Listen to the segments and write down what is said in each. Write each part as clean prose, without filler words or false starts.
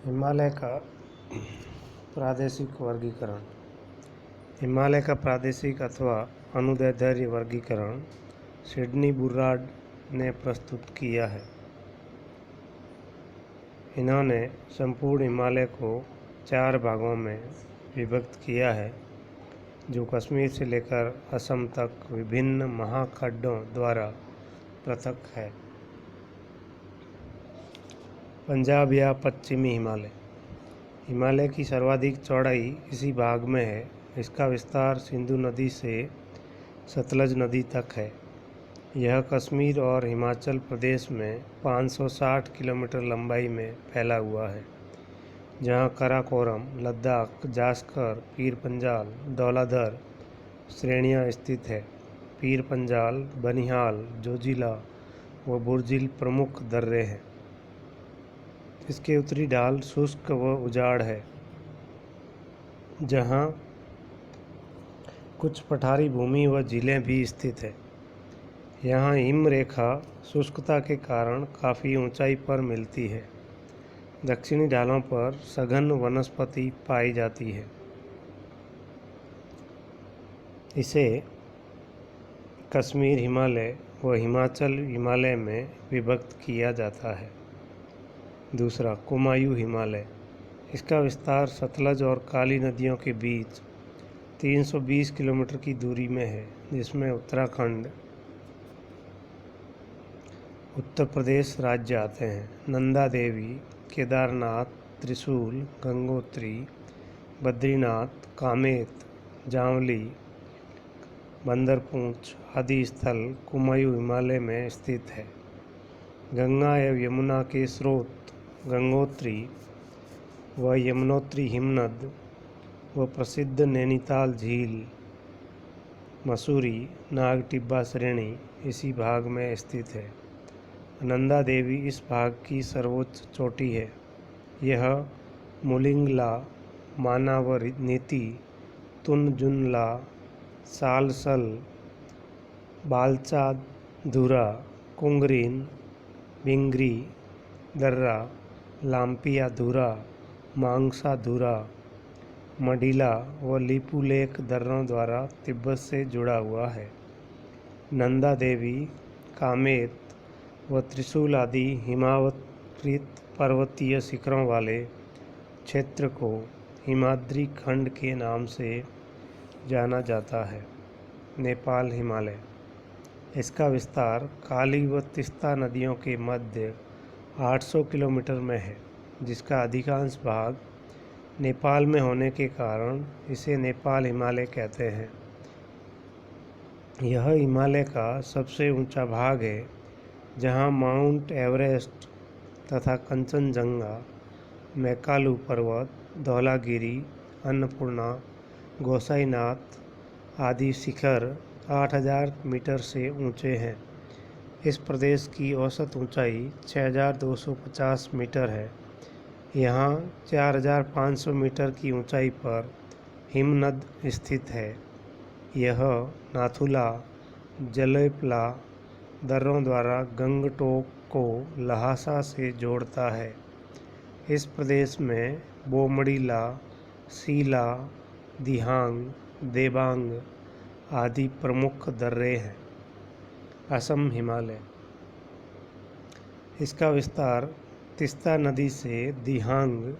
हिमालय का प्रादेशिक वर्गीकरण। हिमालय का प्रादेशिक अथवा अनुदैर्ध्य वर्गीकरण सिडनी बुर्रार्ड ने प्रस्तुत किया है। इन्होंने संपूर्ण हिमालय को 4 भागों में विभक्त किया है, जो कश्मीर से लेकर असम तक विभिन्न महाखंडों द्वारा पृथक है। पंजाब या पश्चिमी हिमालय। हिमालय की सर्वाधिक चौड़ाई इसी भाग में है। इसका विस्तार सिंधु नदी से सतलज नदी तक है। यह कश्मीर और हिमाचल प्रदेश में 560 किलोमीटर लंबाई में फैला हुआ है, जहाँ काराकोरम, लद्दाख, जास्कर, पीर पंजाल, धौलाधर श्रेणियाँ स्थित है। पीर पंजाल, बनिहाल, जोजिला व बुर्जिल प्रमुख दर्रे हैं। इसके उत्तरी ढाल शुष्क व उजाड़ है, जहाँ कुछ पठारी भूमि व झीलें भी स्थित है। यहाँ हिम रेखा शुष्कता के कारण काफ़ी ऊंचाई पर मिलती है। दक्षिणी ढालों पर सघन वनस्पति पाई जाती है। इसे कश्मीर हिमालय व हिमाचल हिमालय में विभक्त किया जाता है। दूसरा, कुमायूं हिमालय। इसका विस्तार सतलज और काली नदियों के बीच 320 किलोमीटर की दूरी में है, जिसमें उत्तराखंड, उत्तर प्रदेश राज्य आते हैं। नंदा देवी, केदारनाथ, त्रिशूल, गंगोत्री, बद्रीनाथ, कामेत, जावली, बंदरपूंछ आदि स्थल कुमायूं हिमालय में स्थित है। गंगा एवं यमुना के स्रोत गंगोत्री व यमुनोत्री हिमनद व प्रसिद्ध नैनीताल झील, मसूरी, नागटिब्बा श्रेणी इसी भाग में स्थित है। नंदा देवी इस भाग की सर्वोच्च चोटी है। यह मुलिंगला, मानावनीति, तुनजुनला, सालसल, बालचाधुरा, कुंगरीन, बिंगरी दर्रा, लाम्पियाधुरा, मांगसाधुरा, मडीला व लिपुलेख दर्रों द्वारा तिब्बत से जुड़ा हुआ है। नंदा देवी, कामेत व त्रिशूल आदि हिमावृत पर्वतीय शिखरों वाले क्षेत्र को हिमाद्री खंड के नाम से जाना जाता है। नेपाल हिमालय। इसका विस्तार काली व तीस्ता नदियों के मध्य 800 किलोमीटर में है, जिसका अधिकांश भाग नेपाल में होने के कारण इसे नेपाल हिमालय कहते हैं। यह हिमालय का सबसे ऊंचा भाग है, जहां माउंट एवरेस्ट तथा कंचनजंगा, मैकालू पर्वत, धौलागिरी, अन्नपूर्णा, गोसाईनाथ आदि शिखर 8000 मीटर से ऊंचे हैं। इस प्रदेश की औसत ऊंचाई 6250 मीटर है। यहाँ 4500 मीटर की ऊंचाई पर हिमनद स्थित है। यह नाथुला, जलैपला दर्रों द्वारा गंगटोक को लहासा से जोड़ता है। इस प्रदेश में बोमडीला, सीला, दिहांग, देबांग आदि प्रमुख दर्रे हैं। असम हिमालय। इसका विस्तार तीस्ता नदी से दिहांग,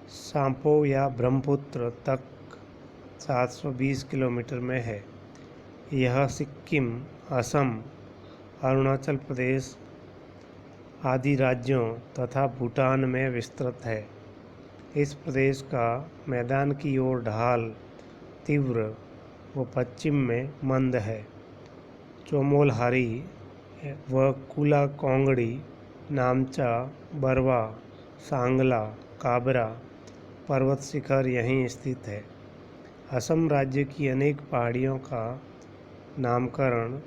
सांपो या ब्रह्मपुत्र तक 720 किलोमीटर में है। यह सिक्किम, असम, अरुणाचल प्रदेश आदि राज्यों तथा भूटान में विस्तृत है। इस प्रदेश का मैदान की ओर ढाल तीव्र व पश्चिम में मंद है। चोमोलहारी व कुला कोंगड़ी, नामचा, बरवा, सांगला, काबरा पर्वत शिखर यहीं स्थित है। असम राज्य की अनेक पहाड़ियों का नामकरण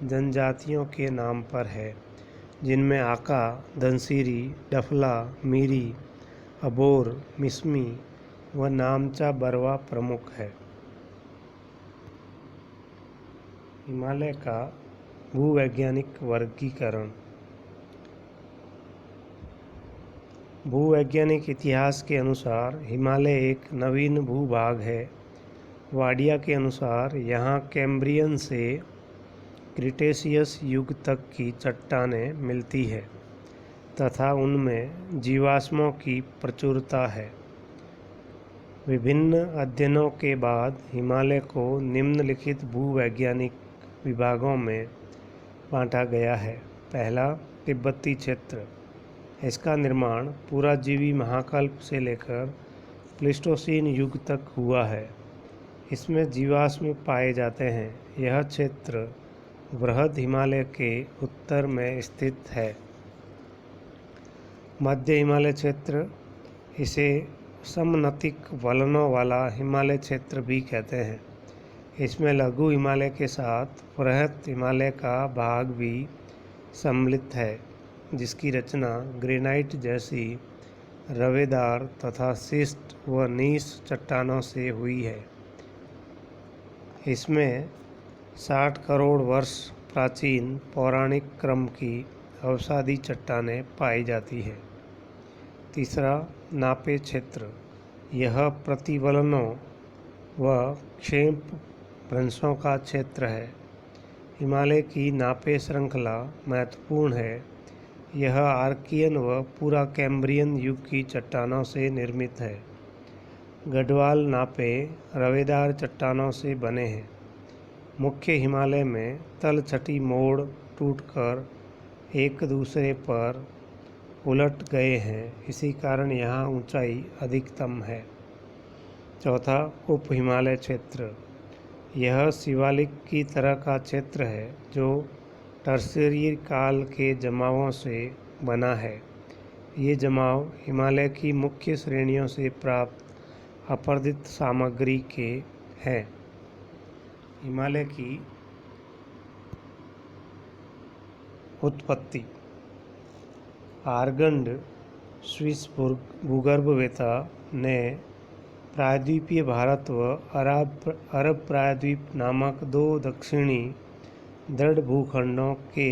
जनजातियों के नाम पर है, जिनमें आका, धनसिरी, डफला, मीरी, अबोर, मिसमी व नामचा बरवा प्रमुख है। हिमालय का भूवैज्ञानिक वर्गीकरण। भूवैज्ञानिक इतिहास के अनुसार हिमालय एक नवीन भूभाग है। वाडिया के अनुसार यहाँ कैम्ब्रियन से क्रिटेशियस युग तक की चट्टानें मिलती है तथा उनमें जीवाश्मों की प्रचुरता है। विभिन्न अध्ययनों के बाद हिमालय को निम्नलिखित भूवैज्ञानिक विभागों में बांटा गया है। पहला, तिब्बती क्षेत्र। इसका निर्माण पुराजीवी महाकल्प से लेकर प्लीस्टोसीन युग तक हुआ है। इसमें जीवाश्म पाए जाते हैं। यह क्षेत्र बृहद हिमालय के उत्तर में स्थित है। मध्य हिमालय क्षेत्र, इसे समनतिक वलनों वाला हिमालय क्षेत्र भी कहते हैं। इसमें लघु हिमालय के साथ बृहद हिमालय का भाग भी सम्मिलित है, जिसकी रचना ग्रेनाइट जैसी रवेदार तथा शिस्ट व नीस चट्टानों से हुई है। इसमें 60 करोड़ वर्ष प्राचीन पौराणिक क्रम की अवसादी चट्टानें पाई जाती हैं। तीसरा, नापे क्षेत्र। यह प्रतिवलनों व क्षेप भ्रंशों का क्षेत्र है। हिमालय की नापे श्रृंखला महत्वपूर्ण है। यह आर्कियन व पूरा कैम्ब्रियन युग की चट्टानों से निर्मित है। गढ़वाल नापे रवेदार चट्टानों से बने हैं। मुख्य हिमालय में तलछटी मोड़ टूटकर एक दूसरे पर उलट गए हैं, इसी कारण यहाँ ऊंचाई अधिकतम है। चौथा, उप हिमालय क्षेत्र। यह शिवालिक की तरह का क्षेत्र है जो टर्शियरी काल के जमावों से बना है। ये जमाव हिमालय की मुख्य श्रेणियों से प्राप्त अपरदित सामग्री के हैं। हिमालय की उत्पत्ति। आर्गंड स्विस भूगर्भवेत्ता ने प्रायद्वीपीय भारत व अरब प्रायद्वीप नामक दो दक्षिणी दृढ़ भूखंडों के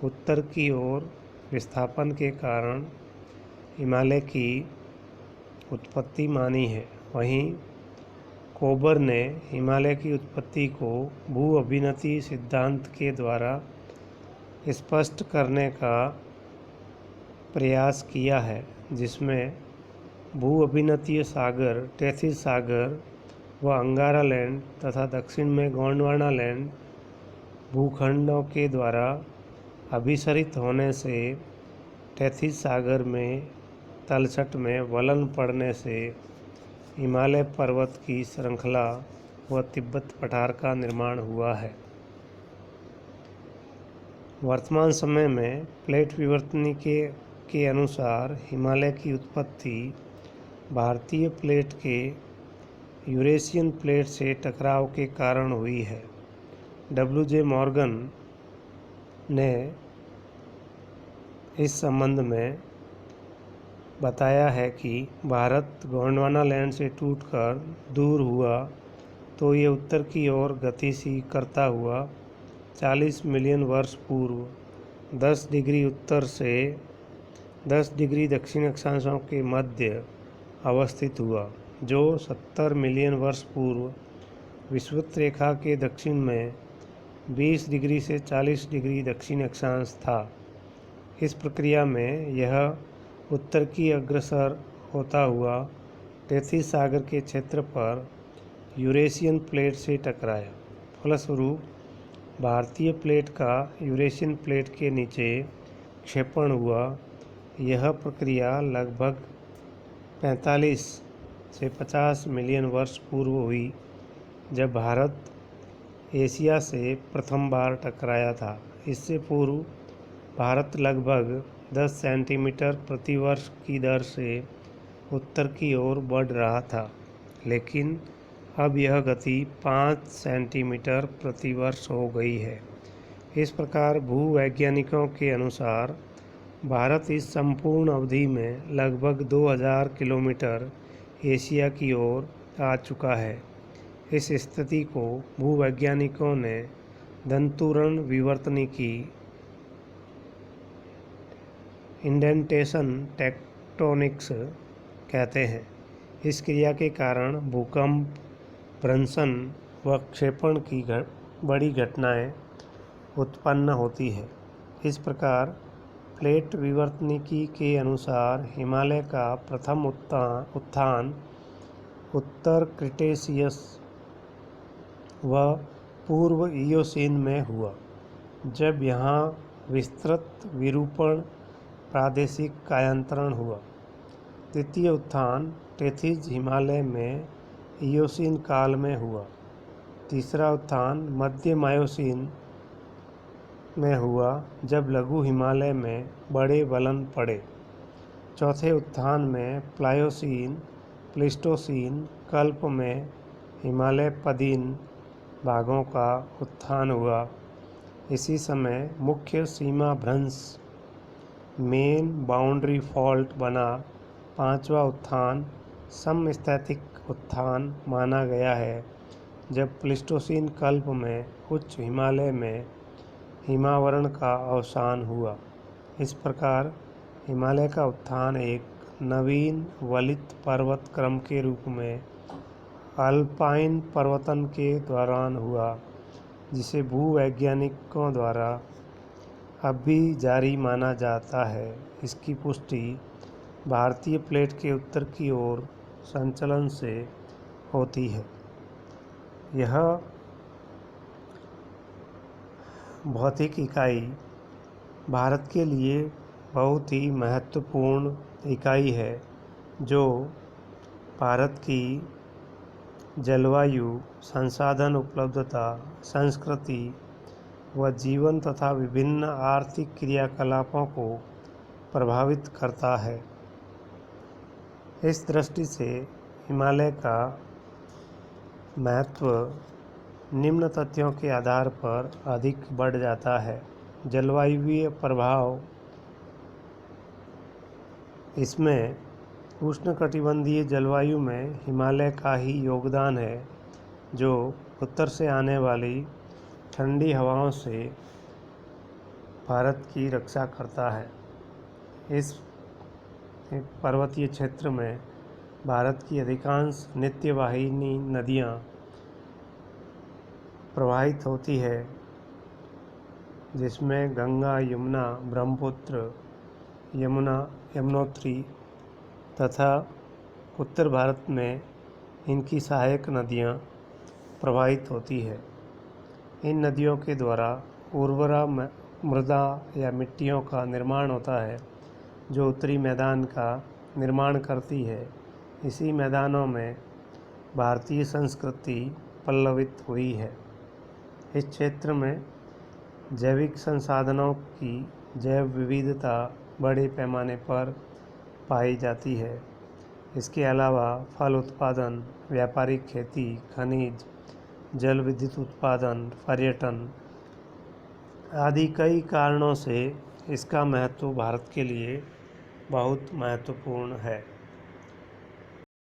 उत्तर की ओर विस्थापन के कारण हिमालय की उत्पत्ति मानी है। वहीं कोबर ने हिमालय की उत्पत्ति को भू अभिनति सिद्धांत के द्वारा स्पष्ट करने का प्रयास किया है, जिसमें भू अभिनतीय सागर टेथिस सागर व अंगारा लैंड तथा दक्षिण में गोंडवाना लैंड भूखंडों के द्वारा अभिसरित होने से टेथिस सागर में तलछट में वलन पड़ने से हिमालय पर्वत की श्रृंखला व तिब्बत पठार का निर्माण हुआ है। वर्तमान समय में प्लेट विवर्तनिकी के अनुसार हिमालय की उत्पत्ति भारतीय प्लेट के यूरेशियन प्लेट से टकराव के कारण हुई है। W.J. मॉर्गन ने इस संबंध में बताया है कि भारत गोंडवाना लैंड से टूटकर दूर हुआ तो ये उत्तर की ओर गति करता हुआ 40 मिलियन वर्ष पूर्व 10 डिग्री उत्तर से 10 डिग्री दक्षिण अक्षांशों के मध्य अवस्थित हुआ, जो 70 मिलियन वर्ष पूर्व विषुवत रेखा के दक्षिण में 20 डिग्री से 40 डिग्री दक्षिण अक्षांश था। इस प्रक्रिया में यह उत्तर की अग्रसर होता हुआ टेथिस सागर के क्षेत्र पर यूरेशियन प्लेट से टकराया। फलस्वरूप भारतीय प्लेट का यूरेशियन प्लेट के नीचे क्षेपण हुआ। यह प्रक्रिया लगभग 45 से 50 मिलियन वर्ष पूर्व हुई, जब भारत एशिया से प्रथम बार टकराया था। इससे पूर्व भारत लगभग 10 सेंटीमीटर प्रति वर्ष की दर से उत्तर की ओर बढ़ रहा था, लेकिन अब यह गति 5 सेंटीमीटर प्रति वर्ष हो गई है। इस प्रकार भूवैज्ञानिकों के अनुसार भारत इस संपूर्ण अवधि में लगभग 2000 किलोमीटर एशिया की ओर आ चुका है। इस स्थिति को भूवैज्ञानिकों ने दंतुरण विवर्तनिकी इंडेंटेशन टेक्टोनिक्स कहते हैं। इस क्रिया के कारण भूकंप, भ्रंशन व क्षेपण की बड़ी घटनाएं उत्पन्न होती है। इस प्रकार प्लेट विवर्तनिकी के अनुसार हिमालय का प्रथम उत्थान उत्तर क्रिटेशियस व पूर्व इयोसीन में हुआ, जब यहाँ विस्तृत विरूपण प्रादेशिक कायांतरण हुआ। द्वितीय उत्थान टेथिस हिमालय में इयोसीन काल में हुआ। तीसरा उत्थान मध्य मायोसीन में हुआ, जब लघु हिमालय में बड़े वलन पड़े। चौथे उत्थान में प्लीस्टोसीन कल्प में हिमालय पदीन भागों का उत्थान हुआ। इसी समय मुख्य सीमा भ्रंश मेन बाउंड्री फॉल्ट बना। पांचवा उत्थान समस्थैतिक उत्थान माना गया है, जब प्लीस्टोसीन कल्प में उच्च हिमालय में हिमावरण का अवसान हुआ। इस प्रकार हिमालय का उत्थान एक नवीन वलित पर्वत क्रम के रूप में अल्पाइन पर्वतन के दौरान हुआ, जिसे भूवैज्ञानिकों द्वारा अब भी जारी माना जाता है। इसकी पुष्टि भारतीय प्लेट के उत्तर की ओर संचलन से होती है। यह भौतिक इकाई भारत के लिए बहुत ही महत्वपूर्ण इकाई है, जो भारत की जलवायु, संसाधन उपलब्धता, संस्कृति व जीवन तथा विभिन्न आर्थिक क्रियाकलापों को प्रभावित करता है। इस दृष्टि से हिमालय का महत्व निम्न तथ्यों के आधार पर अधिक बढ़ जाता है। जलवायुवीय प्रभाव, इसमें उष्णकटिबंधीय जलवायु में हिमालय का ही योगदान है, जो उत्तर से आने वाली ठंडी हवाओं से भारत की रक्षा करता है। इस पर्वतीय क्षेत्र में भारत की अधिकांश नित्यवाहिनी नदियाँ प्रवाहित होती है, जिसमें गंगा, यमुना, ब्रह्मपुत्र, यमुनोत्री तथा उत्तर भारत में इनकी सहायक नदियाँ प्रवाहित होती है। इन नदियों के द्वारा उर्वरा मृदा या मिट्टियों का निर्माण होता है, जो उत्तरी मैदान का निर्माण करती है। इसी मैदानों में भारतीय संस्कृति पल्लवित हुई है। इस क्षेत्र में जैविक संसाधनों की जैव विविधता बड़े पैमाने पर पाई जाती है। इसके अलावा फल उत्पादन, व्यापारिक खेती, खनिज, जल विद्युत उत्पादन, पर्यटन आदि कई कारणों से इसका महत्व भारत के लिए बहुत महत्वपूर्ण है।